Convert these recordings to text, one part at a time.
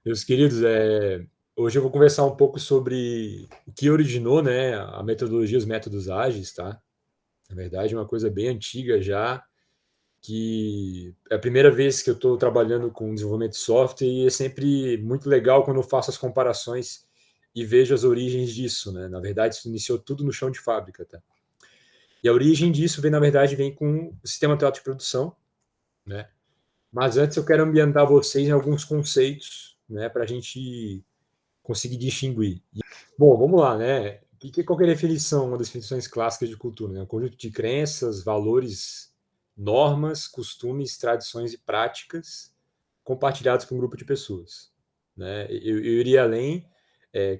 Meus queridos, hoje eu vou conversar um pouco sobre o que originou, né, a metodologia, os métodos ágeis, tá? Na verdade, é uma coisa bem antiga já, que é a primeira vez que eu estou trabalhando com desenvolvimento de software e é sempre muito legal quando eu faço as comparações e vejo as origens disso, né? Na verdade, isso iniciou tudo no chão de fábrica, tá? E a origem disso vem, na verdade, vem com o sistema teórico de produção, né? Mas antes eu quero ambientar vocês em alguns conceitos, né, para a gente conseguir distinguir. Bom, vamos lá, né? Qual que é a definição, uma das definições clássicas de cultura? Né? Um conjunto de crenças, valores, normas, costumes, tradições e práticas compartilhados por um grupo de pessoas. Né? Eu iria além.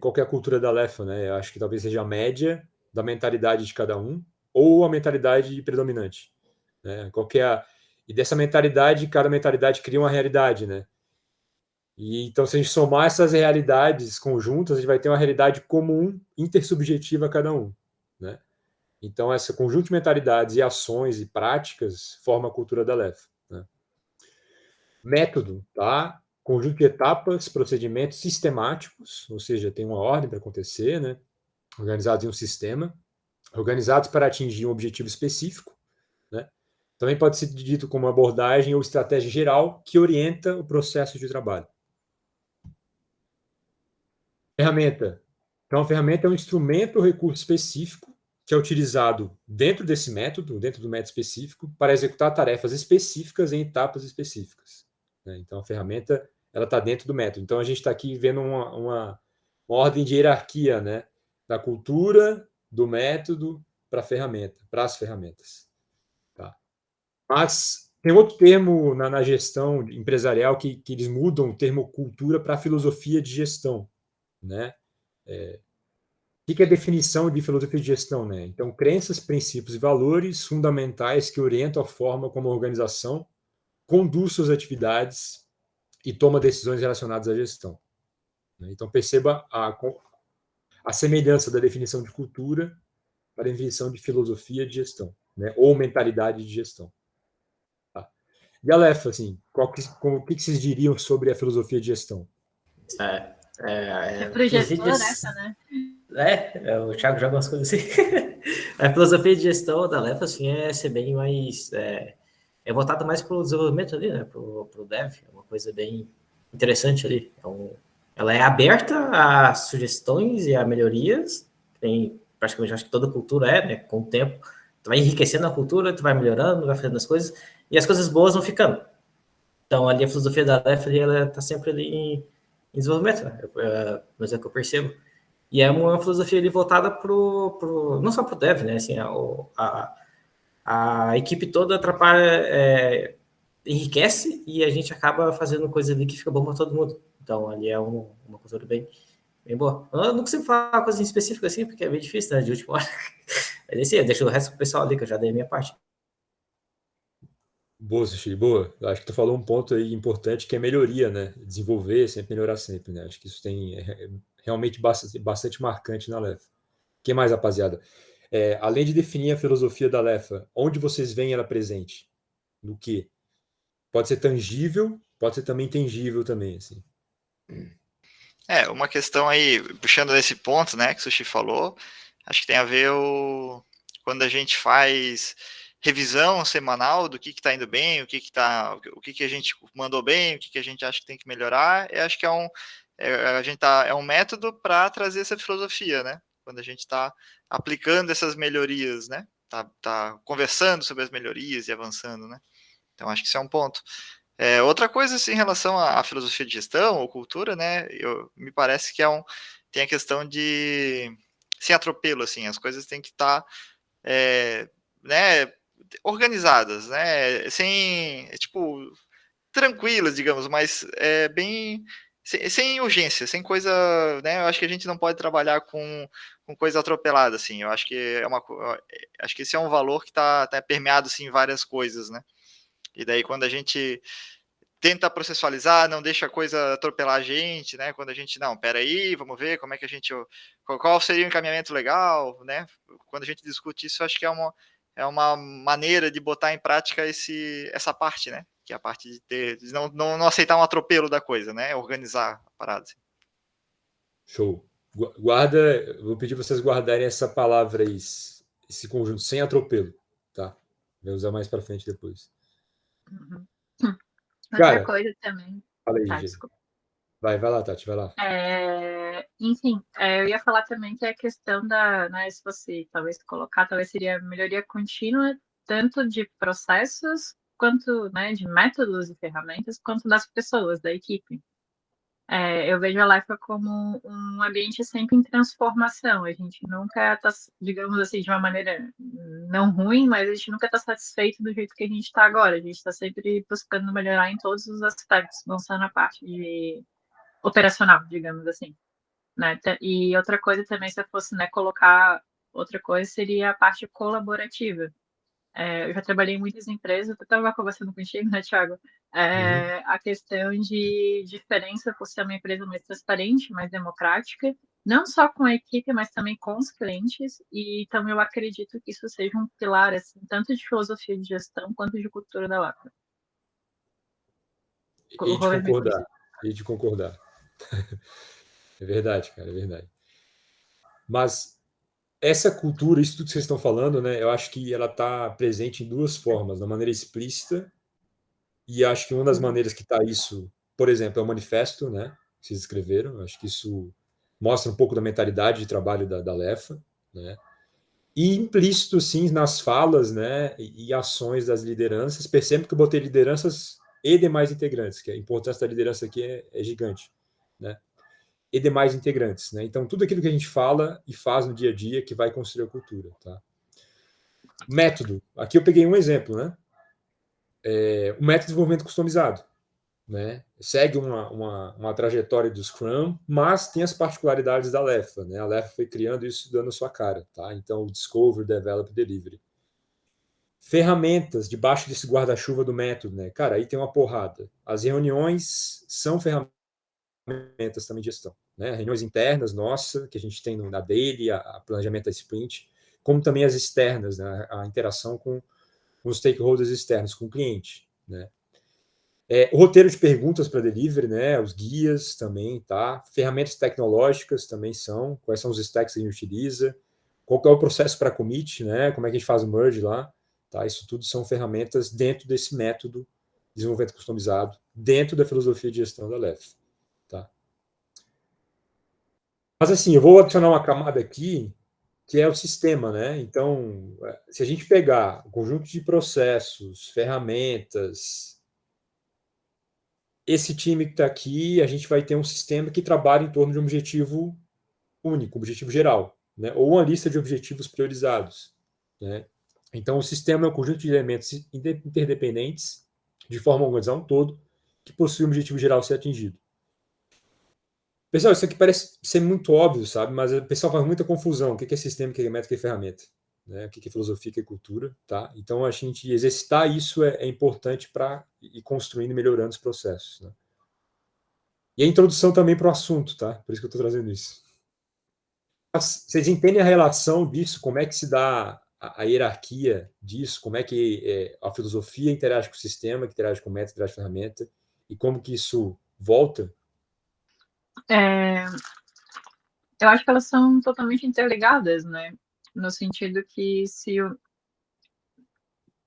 Qual que é a cultura da Lefa? Né? Eu acho que talvez seja a média da mentalidade de cada um ou a mentalidade predominante. Né? E dessa mentalidade, cada mentalidade cria uma realidade, né? E então, se a gente somar essas realidades conjuntas, a gente vai ter uma realidade comum, intersubjetiva a cada um, né? Então, esse conjunto de mentalidades e ações e práticas forma a cultura da LEF, né? Método, tá? Conjunto de etapas, procedimentos sistemáticos, ou seja, tem uma ordem para acontecer, né? Organizados em um sistema, organizados para atingir um objetivo específico, né? Também pode ser dito como abordagem ou estratégia geral que orienta o processo de trabalho. Ferramenta. Então, a ferramenta é um instrumento ou recurso específico que é utilizado dentro do método específico, para executar tarefas específicas em etapas específicas. Né? Então, a ferramenta ela está dentro do método. Então, a gente está aqui vendo uma ordem de hierarquia, né? Da cultura, do método para a ferramenta, para as ferramentas. Tá? Mas tem outro termo na gestão empresarial que eles mudam o termo cultura para filosofia de gestão, né? O que é a definição de filosofia de gestão, né? Então, crenças, princípios e valores fundamentais que orientam a forma como a organização conduz suas atividades e toma decisões relacionadas à gestão. Né? Então, perceba a semelhança da definição de cultura para a definição de filosofia de gestão, né? Ou mentalidade de gestão. Tá? E a Lefa, assim, o que vocês diriam sobre a filosofia de gestão? Você Filosofia de projetou gestão. nessa, né? O Thiago joga umas coisas assim. A filosofia de gestão da Lefa, assim, é ser bem mais. Voltada mais para o desenvolvimento ali, né? Para o dev. É uma coisa bem interessante ali. Ela é aberta a sugestões e a melhorias. Tem praticamente, acho que toda cultura né? Com o tempo. Tu vai enriquecendo a cultura, tu vai melhorando, vai fazendo as coisas, e as coisas boas vão ficando. Então, ali a filosofia da Lef, ela está sempre ali em desenvolvimento, né? Mas é o que eu percebo. E é uma filosofia ali voltada não só para o dev, né? Assim, a equipe toda atrapalha, enriquece e a gente acaba fazendo coisa ali que fica bom para todo mundo. Então, ali é uma cultura bem boa. Eu não consigo falar uma coisa específica assim, porque é bem difícil, né? De última hora. Mas assim, eu deixo o resto pro pessoal ali, que eu já dei a minha parte. Boa, Sushi, boa. Eu acho que tu falou um ponto aí importante que é melhoria, né? Desenvolver, sempre melhorar sempre, né? Acho que isso é realmente bastante marcante na Lefa. O que mais, rapaziada? Além de definir a filosofia da Lefa, onde vocês veem ela presente? No quê? Pode ser tangível, pode ser também intangível também, assim. Uma questão aí, puxando nesse ponto, né, que o Sushi falou, acho que tem a ver quando a gente faz revisão semanal do que está indo bem, o que a gente mandou bem, o que a gente acha que tem que melhorar. Eu acho que é um método para trazer essa filosofia, né? Quando a gente está aplicando essas melhorias, né? Tá conversando sobre as melhorias e avançando, né? Então acho que isso é um ponto. Outra coisa, assim, em relação à filosofia de gestão ou cultura, né? Me parece que tem a questão de sem atropelo, assim, as coisas têm que estar, né, organizadas, né? Sem, tipo, tranquilas, digamos, mas bem sem urgência, sem coisa, né? Eu acho que a gente não pode trabalhar com coisa atropelada, assim. Eu acho que acho que esse é um valor que tá permeado assim em várias coisas, né? E daí quando a gente tenta processualizar, não deixa a coisa atropelar a gente, né? Quando a gente, não, peraí, vamos ver como é que a gente. Qual seria o encaminhamento legal, né? Quando a gente discute isso, acho que é uma maneira de botar em prática essa parte, né? que é a parte de não aceitar um atropelo da coisa, né? Organizar a parada. Assim. Show. Vou pedir para vocês guardarem essa palavra aí, esse conjunto, sem atropelo, tá? Vai usar mais para frente depois. Uhum. Cara, Outra coisa também. Fala aí, Tá, Gê. desculpa. Vai lá, Tati, vai lá. Enfim, eu ia falar também que a questão da, né, se você talvez colocar, talvez seria melhoria contínua, tanto de processos, quanto, né, de métodos e ferramentas, quanto das pessoas, da equipe. Eu vejo a Lefa como um ambiente sempre em transformação. A gente nunca está, digamos assim, de uma maneira não ruim, mas a gente nunca está satisfeito do jeito que a gente está agora. A gente está sempre buscando melhorar em todos os aspectos, não só na parte de operacional, digamos assim. Né? E outra coisa também, se eu fosse, né, colocar outra coisa, seria a parte colaborativa. Eu já trabalhei em muitas empresas, eu estava conversando contigo, né, Thiago? A questão de diferença por ser uma empresa mais transparente, mais democrática, não só com a equipe, mas também com os clientes. E então eu acredito que isso seja um pilar, assim, tanto de filosofia de gestão quanto de cultura da Lapa. E de concordar. É verdade, cara, é verdade. Mas essa cultura, isso tudo que vocês estão falando, né? Eu acho que ela está presente em duas formas, da maneira explícita, e acho que uma das maneiras que está isso, por exemplo, é o manifesto, né? Que vocês escreveram. Eu acho que isso mostra um pouco da mentalidade de trabalho da Lefa, né? E implícito, sim, nas falas, né? E ações das lideranças. Percebe que eu botei lideranças e demais integrantes, que a importância da liderança aqui é gigante, né? E demais integrantes, né? Então, tudo aquilo que a gente fala e faz no dia a dia que vai construir a cultura, tá? Método. Aqui eu peguei um exemplo, né? O método de desenvolvimento customizado, né? Segue uma trajetória do Scrum, mas tem as particularidades da Lefa, né? A Lefa foi criando isso dando a sua cara, tá? Então, o Discover, Develop, Delivery. Ferramentas debaixo desse guarda-chuva do método, né? Cara, aí tem uma porrada. As reuniões são ferramentas também de gestão, né? Reuniões internas, nossa, que a gente tem na daily, a planejamento da sprint, como também as externas, né? A interação com os stakeholders externos, com o cliente, né? O roteiro de perguntas para delivery, né? Os guias também, tá? Ferramentas tecnológicas também são. Quais são os stacks que a gente utiliza? Qual que é o processo para commit, né? Como é que a gente faz o merge lá? Tá? Isso tudo são ferramentas dentro desse método de desenvolvimento customizado, dentro da filosofia de gestão da LEF. Tá? Mas assim, eu vou adicionar uma camada aqui, que é o sistema, né? Então, se a gente pegar o conjunto de processos, ferramentas, esse time que está aqui, a gente vai ter um sistema que trabalha em torno de um objetivo único, um objetivo geral, né? Ou uma lista de objetivos priorizados, né? Então, o sistema é um conjunto de elementos interdependentes, de forma a organizar um todo, que possui um objetivo geral a ser atingido. Pessoal, isso aqui parece ser muito óbvio, sabe? Mas o pessoal faz muita confusão. O que é sistema, o que é método, o que é ferramenta? Né? O que é filosofia, o que é cultura, tá? Então, a gente exercitar isso é importante para ir construindo e melhorando os processos, né? E a introdução também para o assunto, tá? Por isso que eu estou trazendo isso. Mas vocês entendem a relação disso? Como é que se dá a hierarquia disso? Como é que a filosofia interage com o sistema, que interage com o método, interage com a ferramenta? E como que isso volta? Eu acho que elas são totalmente interligadas, né? No sentido que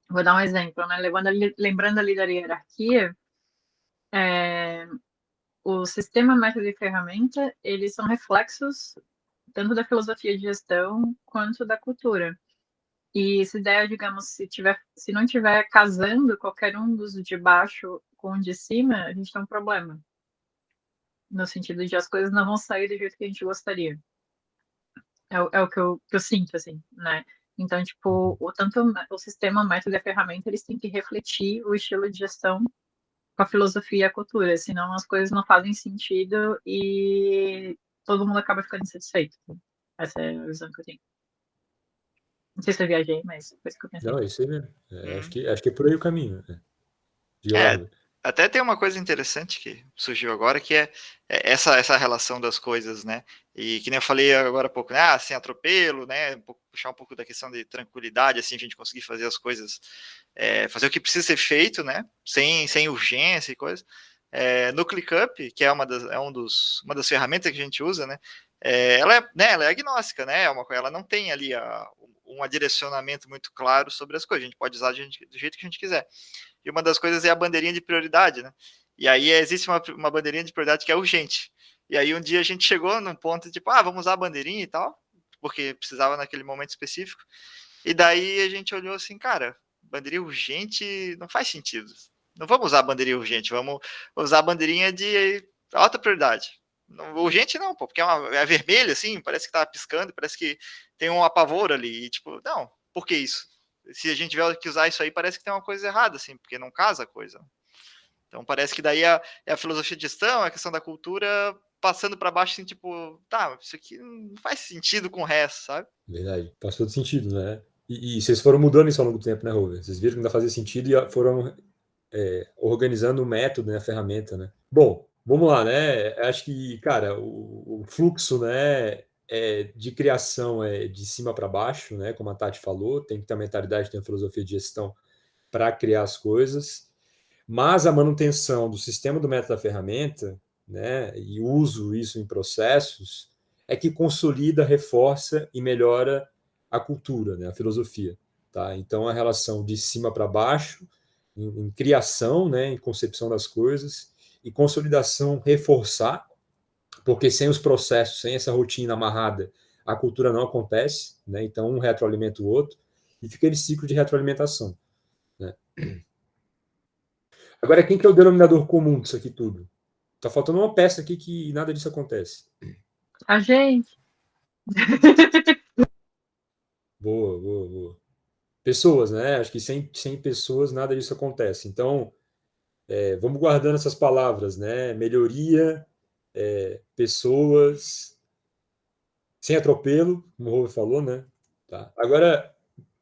vou dar um exemplo, né? Lembrando ali da hierarquia, o sistema, método e ferramenta, eles são reflexos tanto da filosofia de gestão quanto da cultura. E se der, digamos, se não tiver casando qualquer um dos de baixo com o de cima, a gente tem um problema. No sentido de as coisas não vão sair do jeito que a gente gostaria. É o que eu sinto, assim, né? Então, tipo, tanto o sistema, o método e a ferramenta, eles têm que refletir o estilo de gestão com a filosofia e a cultura, senão as coisas não fazem sentido e todo mundo acaba ficando insatisfeito. Essa é a visão que eu tenho. Não sei se eu viajei, mas foi isso que eu pensei. Não, é isso aí mesmo. Acho que é por aí o caminho. Né? Até tem uma coisa interessante que surgiu agora, que é essa relação das coisas, né? E que nem eu falei agora há pouco, né? Sem atropelo, né? Puxar um pouco da questão de tranquilidade, assim, a gente conseguir fazer as coisas, fazer o que precisa ser feito, né? Sem urgência e coisa. No ClickUp, que é uma das ferramentas que a gente usa, né? Ela é agnóstica, né? Ela não tem ali um direcionamento muito claro sobre as coisas. A gente pode usar do jeito que a gente quiser. E uma das coisas é a bandeirinha de prioridade, né? E aí existe uma bandeirinha de prioridade que é urgente. E aí um dia a gente chegou num ponto tipo, vamos usar a bandeirinha e tal, porque precisava naquele momento específico. E daí a gente olhou assim, cara, bandeirinha urgente não faz sentido. Não vamos usar a bandeirinha urgente, vamos usar a bandeirinha de alta prioridade. Urgente não, pô, porque é vermelho, assim, parece que tá piscando, parece que tem um apavoro ali. E tipo, não, por que isso? Se a gente tiver que usar isso aí, parece que tem uma coisa errada, assim, porque não casa a coisa. Então parece que daí é a filosofia de gestão, a questão da cultura, passando para baixo, assim, tipo, tá, isso aqui não faz sentido com o resto, sabe? Verdade. Faz todo sentido, né? E vocês foram mudando isso ao longo do tempo, né, Rover? Vocês viram que ainda fazia sentido e foram organizando o método, né, a ferramenta, né? Bom, vamos lá, né? Acho que, cara, o fluxo, né, de criação é de cima para baixo, né? Como a Tati falou, tem que ter a mentalidade, tem a filosofia de gestão para criar as coisas, mas a manutenção do sistema do método da ferramenta, né, e uso isso em processos, é que consolida, reforça e melhora a cultura, né, a filosofia. Tá? Então, a relação de cima para baixo, em criação, né, em concepção das coisas, e consolidação, reforçar, porque sem os processos, sem essa rotina amarrada, a cultura não acontece, né? Então, um retroalimenta o outro, e fica aquele ciclo de retroalimentação. Né? Agora, quem que é o denominador comum disso aqui tudo? Tá faltando uma peça aqui que nada disso acontece. A gente. Boa, boa, boa. Pessoas, né? Acho que sem pessoas nada disso acontece. Então, vamos guardando essas palavras, né? Melhoria, pessoas, sem atropelo, como o Rove falou, né? Tá. Agora,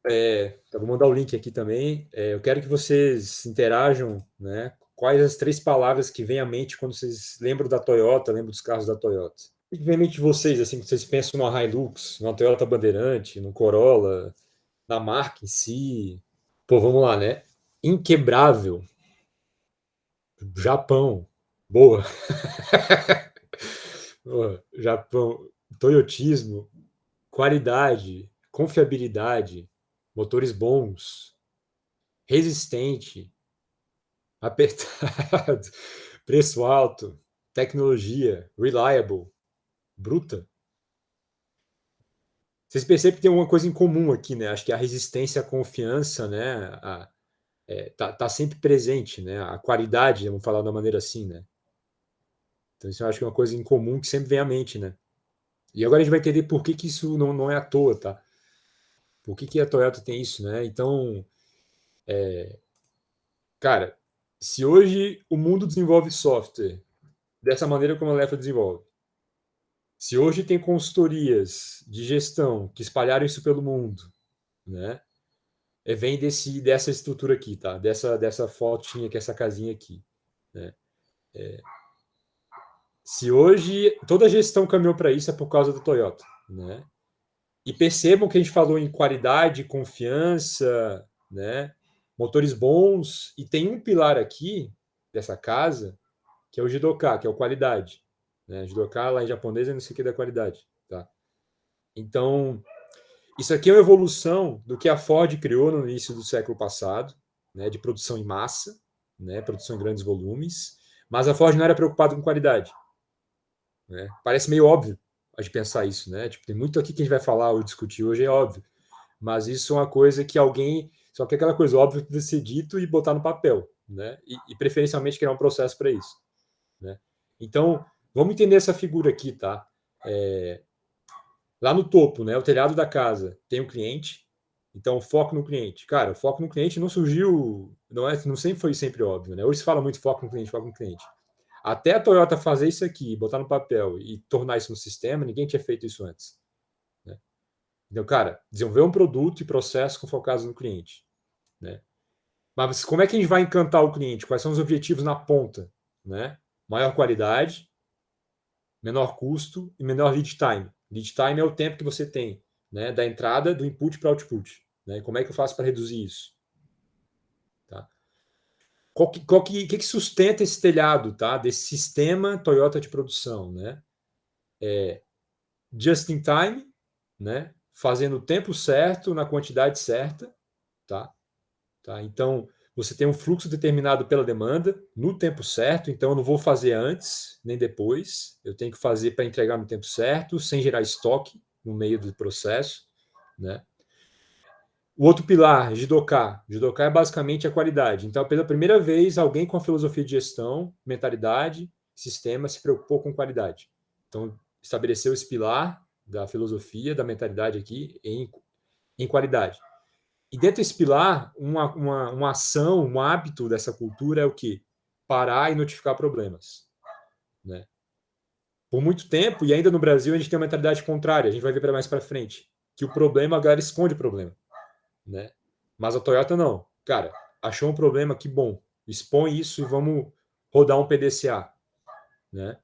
eu vou mandar o link aqui também. Eu quero que vocês interajam, né? Quais as 3 palavras que vêm à mente quando vocês lembram da Toyota, lembram dos carros da Toyota? O que vem à mente de vocês, assim, quando vocês pensam numa Hilux, numa Toyota Bandeirante, no Corolla, na marca em si? Pô, vamos lá, né? Inquebrável, Japão, boa. Boa. Japão, toyotismo, qualidade, confiabilidade, motores bons, resistente, apertado, preço alto, tecnologia, reliable, bruta. Vocês percebem que tem uma coisa em comum aqui, né? Acho que a resistência, a confiança, né? Tá sempre presente, né? A qualidade, vamos falar da maneira assim, né? Então isso eu acho que é uma coisa em comum que sempre vem à mente, né? E agora a gente vai entender por que isso não é à toa, tá? Por que a Toyota tem isso, né? Então, cara, se hoje o mundo desenvolve software dessa maneira como a Lefa desenvolve, se hoje tem consultorias de gestão que espalharam isso pelo mundo, né? Vem dessa estrutura aqui, tá? Dessa fotinha aqui, essa casinha aqui, né? Se hoje toda a gestão caminhou para isso é por causa do Toyota, né? E percebam que a gente falou em qualidade, confiança, né? Motores bons, e tem um pilar aqui dessa casa que é o Jidoka, que é o qualidade, né? Jidoka lá em japonês é não sei o que da qualidade, tá? Então, isso aqui é uma evolução do que a Ford criou no início do século passado, né, de produção em massa, né, produção em grandes volumes, mas a Ford não era preocupada com qualidade. Né? Parece meio óbvio a gente pensar isso, né? Tipo, tem muito aqui que a gente vai falar ou discutir hoje, é óbvio. Mas isso é uma coisa que alguém. Só que aquela coisa óbvia precisa ser dito e botar no papel, né? E preferencialmente criar um processo para isso. Né? Então, vamos entender essa figura aqui, tá? Lá no topo, né? O telhado da casa tem o cliente. Então, foco no cliente. Cara, o foco no cliente não surgiu. Não sempre foi sempre óbvio, né? Hoje se fala muito foco no cliente, foco no cliente. Até a Toyota fazer isso aqui, botar no papel e tornar isso no sistema, ninguém tinha feito isso antes. Né? Então, cara, desenvolver um produto e processo focados no cliente. Né? Mas como é que a gente vai encantar o cliente? Quais são os objetivos na ponta? Né? Maior qualidade, menor custo e menor lead time. Lead time é o tempo que você tem, né, da entrada do input para o output. Né? Como é que eu faço para reduzir isso? Tá? Que sustenta esse telhado, tá? Desse sistema Toyota de produção? Né? Just in time, né? Fazendo o tempo certo, na quantidade certa. Tá? Então, você tem um fluxo determinado pela demanda, no tempo certo, então eu não vou fazer antes nem depois, eu tenho que fazer para entregar no tempo certo, sem gerar estoque no meio do processo. Né? O outro pilar, Jidoka. Jidoka é basicamente a qualidade. Então, pela primeira vez, alguém com a filosofia de gestão, mentalidade, sistema, se preocupou com qualidade. Então, estabeleceu esse pilar da filosofia, da mentalidade aqui em qualidade. E dentro desse pilar, uma ação, um hábito dessa cultura é o quê? Parar e notificar problemas. Né? Por muito tempo, e ainda no Brasil, a gente tem uma mentalidade contrária, a gente vai ver mais para frente, que o problema, a galera esconde o problema. Né? Mas a Toyota não. Cara, achou um problema, que bom. Expõe isso e vamos rodar um PDCA. Né?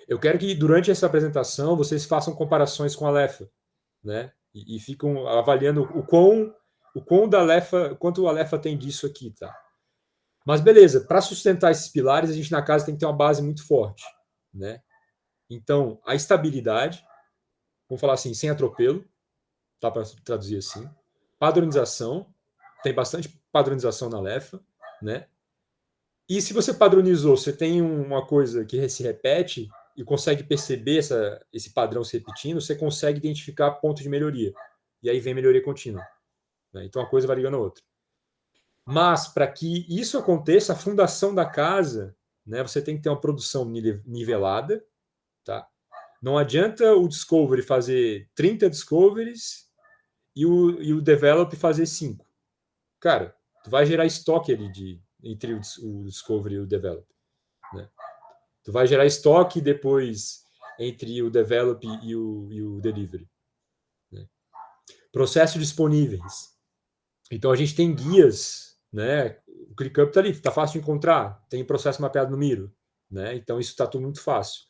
Eu quero que durante essa apresentação vocês façam comparações com a Lefa. Né? E ficam avaliando quanto a Lefa tem disso aqui. Tá? Mas beleza, para sustentar esses pilares, a gente na casa tem que ter uma base muito forte. Né? Então, a estabilidade, vamos falar assim, sem atropelo, tá para traduzir assim. Padronização, tem bastante padronização na Lefa, né? E se você padronizou, você tem uma coisa que se repete e consegue perceber esse padrão se repetindo, você consegue identificar ponto de melhoria. E aí vem melhoria contínua. Né? Então a coisa vai ligando a outra. Mas para que isso aconteça, a fundação da casa, né, você tem que ter uma produção nivelada. Tá? Não adianta o Discovery fazer 30 Discoveries e o Develop fazer 5. Cara, tu vai gerar estoque ali entre o Discovery e o Develop. Né? Tu vai gerar estoque depois entre o Develop e o Delivery. Né? Processos disponíveis. Então a gente tem guias, né? O ClickUp está ali, está fácil de encontrar, tem processo mapeado no Miro. Né? Então isso está tudo muito fácil.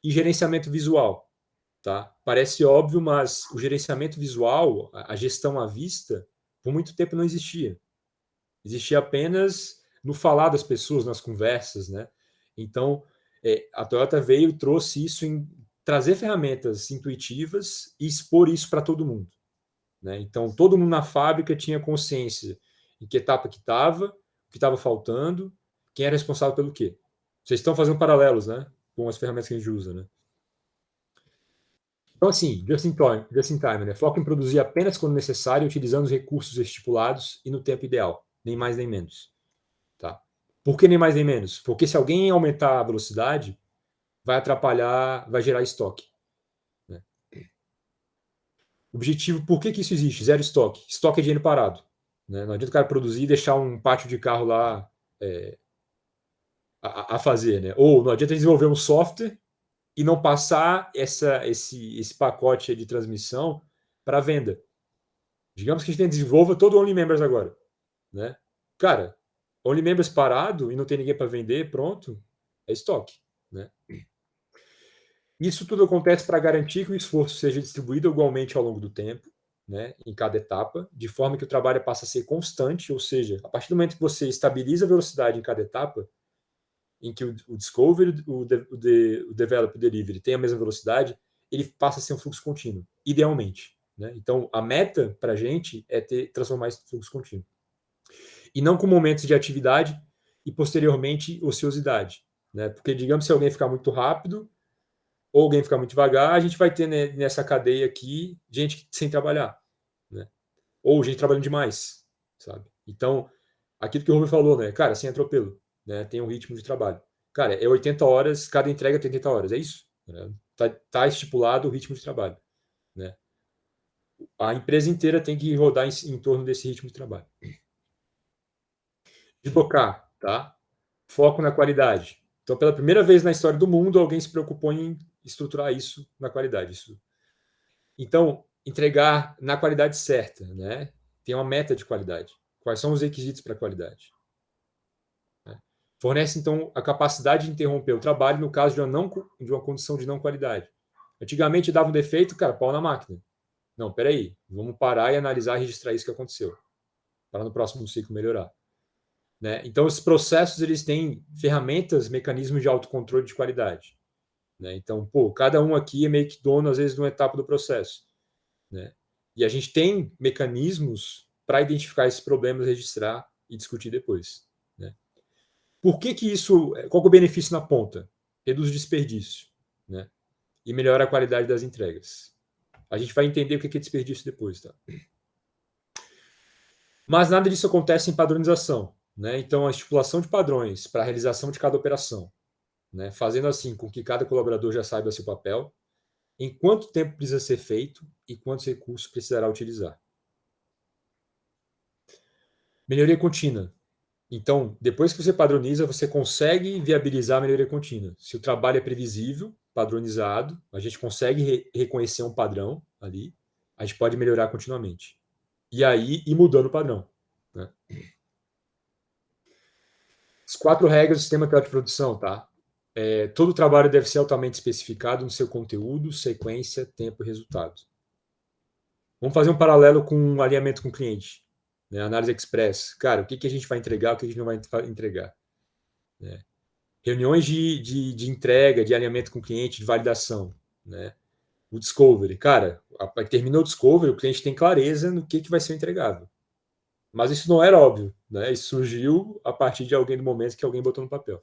E gerenciamento visual. Tá? Parece óbvio, mas o gerenciamento visual, a gestão à vista, por muito tempo não existia. Existia apenas no falar das pessoas, nas conversas. Né? Então, a Toyota veio e trouxe isso em trazer ferramentas intuitivas e expor isso para todo mundo. Né? Então, todo mundo na fábrica tinha consciência em que etapa que estava, o que estava faltando, quem era responsável pelo quê. Vocês estão fazendo paralelos, né? Com as ferramentas que a gente usa, né? Então, assim, just in time, né? Foco em produzir apenas quando necessário, utilizando os recursos estipulados e no tempo ideal, nem mais nem menos. Tá? Por que nem mais nem menos? Porque se alguém aumentar a velocidade, vai atrapalhar, vai gerar estoque. Né? Objetivo, por que isso existe? Zero estoque. Estoque é dinheiro parado. Né? Não adianta o cara produzir e deixar um pátio de carro lá a fazer. Né? Ou não adianta desenvolver um software e não passar esse pacote de transmissão para venda. Digamos que a gente desenvolva todo o Only Members agora. Né? Cara, Only Members parado e não tem ninguém para vender, pronto, é estoque. Né? Isso tudo acontece para garantir que o esforço seja distribuído igualmente ao longo do tempo, né, em cada etapa, de forma que o trabalho passa a ser constante, ou seja, a partir do momento que você estabiliza a velocidade em cada etapa, em que o Discovery, o Develop e o Delivery tem a mesma velocidade, ele passa a ser um fluxo contínuo, idealmente. Né? Então, a meta para a gente é transformar esse fluxo contínuo. E não com momentos de atividade e, posteriormente, ociosidade. Né? Porque, digamos, se alguém ficar muito rápido, ou alguém ficar muito devagar, a gente vai ter, né, nessa cadeia aqui gente sem trabalhar. Né? Ou gente trabalhando demais. Sabe? Então, aquilo que o Rubem falou, né? Cara, sem atropelo. Né? Tem um ritmo de trabalho. Cara, é 80 horas, cada entrega tem 80 horas. É isso. Né? Tá estipulado o ritmo de trabalho. Né? A empresa inteira tem que rodar em torno desse ritmo de trabalho. De focar, tá? Foco na qualidade. Então, pela primeira vez na história do mundo, alguém se preocupou em estruturar isso na qualidade. Então, entregar na qualidade certa, né? Tem uma meta de qualidade. Quais são os requisitos para a qualidade? Fornece, então, a capacidade de interromper o trabalho no caso de uma condição de não qualidade. Antigamente dava um defeito, cara, pau na máquina. Não, peraí, vamos parar e analisar e registrar isso que aconteceu, para no próximo ciclo melhorar. Né? Então, esses processos eles têm ferramentas, mecanismos de autocontrole de qualidade. Né? Então, cada um aqui é meio que dono, às vezes, de uma etapa do processo. Né? E a gente tem mecanismos para identificar esses problemas, registrar e discutir depois. Né? Por que isso... Qual é o benefício na ponta? Reduz o desperdício. Né? E melhora a qualidade das entregas. A gente vai entender o que é desperdício depois. Tá? Mas nada disso acontece em padronização. Né? Então, a estipulação de padrões para a realização de cada operação, né? Fazendo assim com que cada colaborador já saiba seu papel, em quanto tempo precisa ser feito e quantos recursos precisará utilizar. Melhoria contínua. Então, depois que você padroniza, você consegue viabilizar a melhoria contínua. Se o trabalho é previsível, padronizado, a gente consegue reconhecer um padrão ali, a gente pode melhorar continuamente. E aí, ir mudando o padrão. Né? As 4 regras do sistema teórico de produção, tá? Todo trabalho deve ser altamente especificado no seu conteúdo, sequência, tempo e resultado. Vamos fazer um paralelo com um alinhamento com o cliente. Né? Análise express. Cara, o que a gente vai entregar, o que a gente não vai entregar. Né? Reuniões de entrega, de alinhamento com o cliente, de validação. Né? O discovery. Cara, terminou o discovery, o cliente tem clareza no que vai ser entregável. Mas isso não era óbvio. Né? Isso surgiu a partir de alguém, do momento que alguém botou no papel.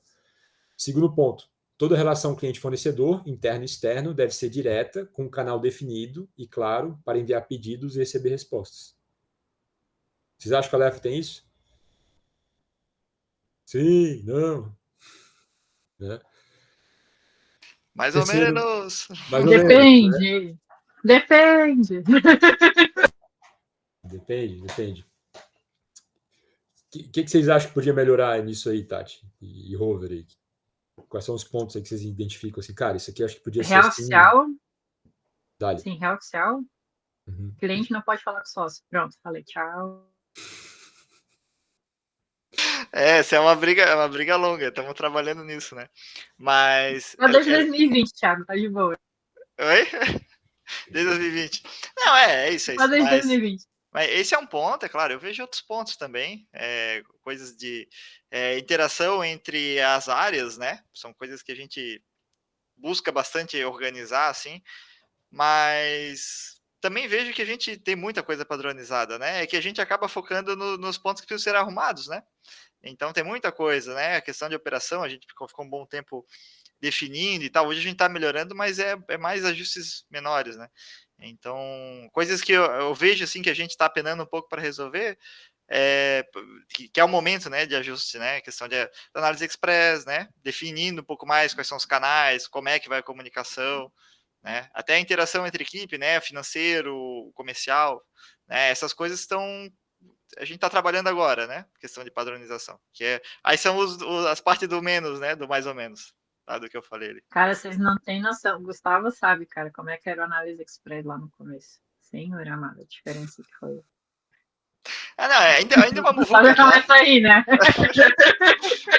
Segundo ponto. Toda relação cliente-fornecedor, interno e externo, deve ser direta, com um canal definido e claro para enviar pedidos e receber respostas. Vocês acham que a Lef tem isso? Sim, não. Né? Mais Terceiro, ou menos. mais ou menos. Depende. Né? Depende. Depende. O que vocês acham que podia melhorar nisso aí, Tati e Rover? Aí? Quais são os pontos aí que vocês identificam assim? Cara, isso aqui eu acho que podia ser Real assim. oficial. Dale. Sim, real oficial. Uhum. Cliente não pode falar com sócio. Pronto, falei tchau. Essa é uma briga longa, estamos trabalhando nisso, né? Mas. Desde 2020, Thiago, tá de boa. Oi? Desde 2020. Não, é isso aí. Desde 2020. Mas esse é um ponto, é claro. Eu vejo outros pontos também, coisas de interação entre as áreas, né? São coisas que a gente busca bastante organizar, assim, mas também vejo que a gente tem muita coisa padronizada, né? É que a gente acaba focando nos pontos que precisam ser arrumados, né? Então tem muita coisa, né? A questão de operação, a gente ficou um bom tempo definindo e tal. Hoje a gente está melhorando, mas é mais ajustes menores, né? Então, coisas que eu vejo assim que a gente está penando um pouco para resolver, que é o momento, né, de ajuste, né? Questão de análise express, né? Definindo um pouco mais quais são os canais, como é que vai a comunicação, né? Até a interação entre equipe, né? Financeiro, comercial, né? Essas coisas estão a gente está trabalhando agora, né? Questão de padronização. Aí são as partes do menos, né? Do mais ou menos. Tá? Do que eu falei ali. Cara, vocês não têm noção. O Gustavo sabe, cara, como é que era o Análise Express lá no começo. Senhor amado, a diferença que foi. Não, ainda é uma muvuca. Sabe como é isso aí, né?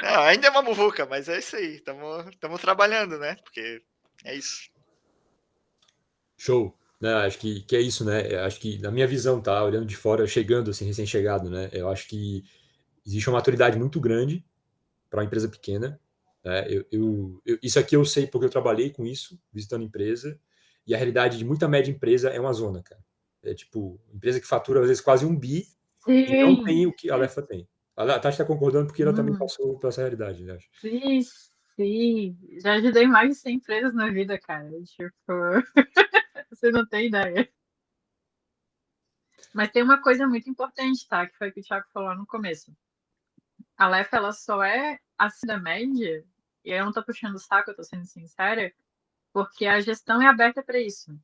Não, ainda é uma muvuca, mas é isso aí. Estamos trabalhando, né? Porque é isso. Show. Né? Acho que é isso, né? Acho que, na minha visão, tá? Olhando de fora, chegando, assim, recém-chegado, né? Eu acho que existe uma maturidade muito grande para uma empresa pequena. Né? Isso aqui eu sei porque eu trabalhei com isso, visitando empresa, e a realidade de muita média empresa é uma zona, cara. É tipo, empresa que fatura, às vezes, quase 1 bi e não tem o que a Lefa tem. A Tati está concordando porque ela também passou por essa realidade, né? Sim, sim. Já ajudei mais de 100 empresas na vida, cara. Tipo, você não tem ideia. Mas tem uma coisa muito importante, tá? Que foi o que o Thiago falou no começo. A Lefa, ela só é acima da média, e eu não tô puxando o saco, eu tô sendo sincera, porque a gestão é aberta para isso.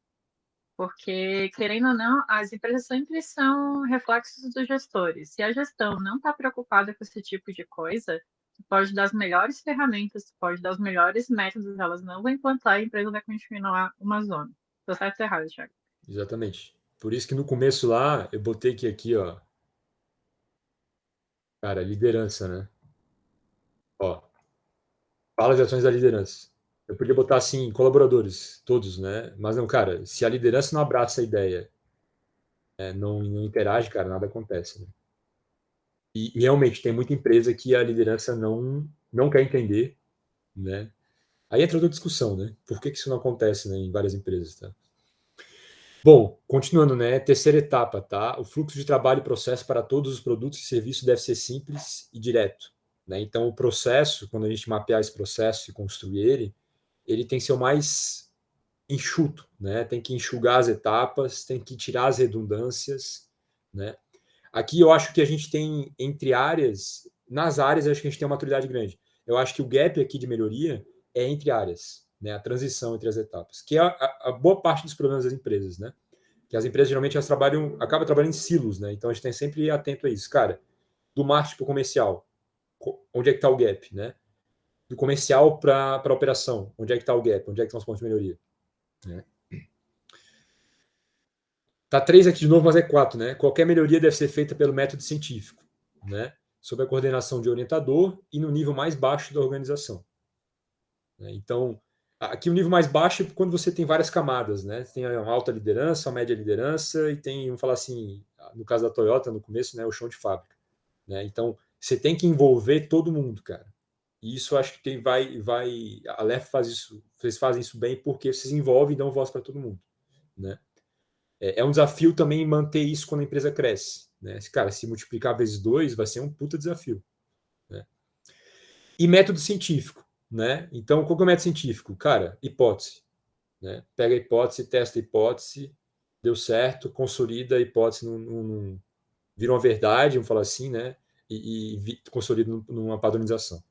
Porque, querendo ou não, as empresas sempre são reflexos dos gestores. Se a gestão não está preocupada com esse tipo de coisa, tu pode dar as melhores ferramentas, tu pode dar os melhores métodos, elas não vão implantar e a empresa vai continuar uma zona. Tô certo ou errado, Thiago? Exatamente. Por isso que no começo lá, eu botei aqui, ó, Cara, liderança, né? Ó, fala de ações da liderança. Eu podia botar assim, colaboradores, todos, né? Mas não, cara, se a liderança não abraça a ideia, não interage, cara, nada acontece, né? E realmente tem muita empresa que a liderança não quer entender, né? Aí entra outra discussão, né? Por que isso não acontece, né, em várias empresas, tá? Bom, continuando, né? Terceira etapa, tá? O fluxo de trabalho e processo para todos os produtos e serviços deve ser simples e direto, né? Então, o processo, quando a gente mapear esse processo e construir ele tem que ser o mais enxuto, né? Tem que enxugar as etapas, tem que tirar as redundâncias, né? Aqui eu acho que a gente tem entre áreas, nas áreas eu acho que a gente tem uma maturidade grande. Eu acho que o gap aqui de melhoria é entre áreas, né? A transição entre as etapas, que é a boa parte dos problemas das empresas, né? Que as empresas geralmente elas acabam trabalhando em silos, né? Então a gente tem sempre atento a isso, cara. Do marketing para o comercial, onde é que está o gap, né? Do comercial para a operação, onde é que está o gap, onde é que estão os pontos de melhoria, né? Tá 3 aqui de novo, mas é 4, né? Qualquer melhoria deve ser feita pelo método científico, né? Sob a coordenação de orientador e no nível mais baixo da organização, né? Então, aqui o nível mais baixo é quando você tem várias camadas, né? Tem uma alta liderança, uma média liderança e tem, vamos falar assim, no caso da Toyota, no começo, né, o chão de fábrica, né? Então, você tem que envolver todo mundo, cara. E isso acho que a LEF faz isso, vocês fazem isso bem porque vocês envolvem e dão voz para todo mundo, né? É um desafio também manter isso quando a empresa cresce, né? Cara, se multiplicar vezes 2 vai ser um puta desafio, né? E método científico, né? Então, qual que é o método científico? Cara, hipótese, né? Pega a hipótese, testa a hipótese, deu certo, consolida a hipótese, vira uma verdade, vamos falar assim, né? E consolida numa padronização.